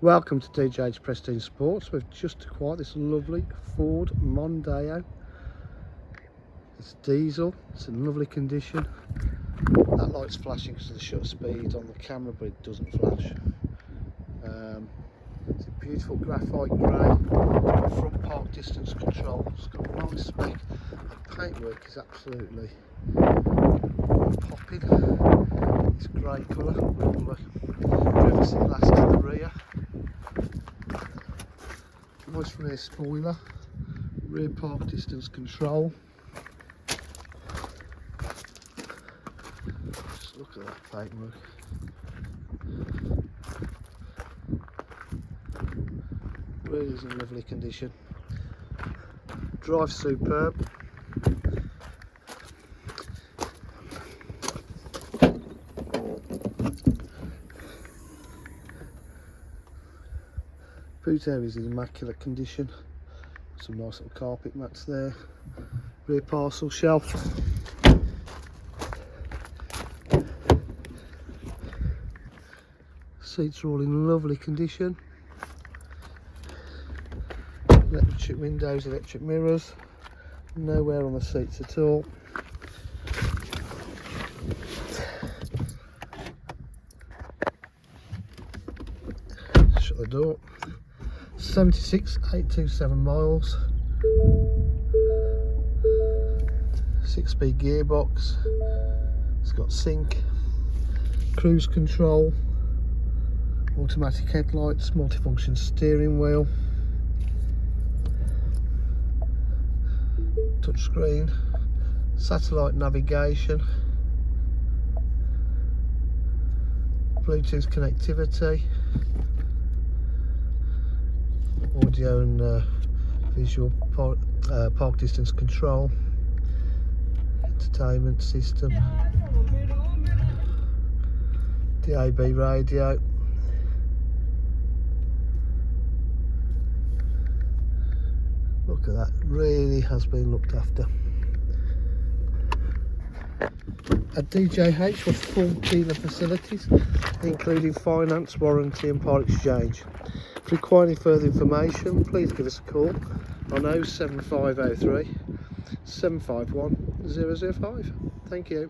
Welcome to TDCi's Pristine Sports. We've just acquired this lovely Ford Mondeo. It's diesel, it's in lovely condition. That light's flashing because of the shutter speed on the camera, but it doesn't flash. It's a beautiful graphite grey, front park distance control. It's got a nice spec. The paintwork is absolutely popping. It's grey colour with all the privacy glass to the rear. Nice rear spoiler, rear park distance control. Just look at that paintwork. Really is in lovely condition. Drive superb. Boot area is in immaculate condition. Some nice little carpet mats there. Rear parcel shelf. Seats are all in lovely condition. Electric windows, electric mirrors. No wear on the seats at all. Shut the door. 76,827 miles. 6-speed gearbox. It's got sync, cruise control, automatic headlights, multifunction steering wheel, touchscreen, satellite navigation, Bluetooth connectivity, audio and visual park distance control, entertainment system, DAB radio. Look at that, really has been looked after. At TDCi with full dealer facilities, including finance, warranty and part exchange. If you require any further information, please give us a call on 07503 751 005. Thank you.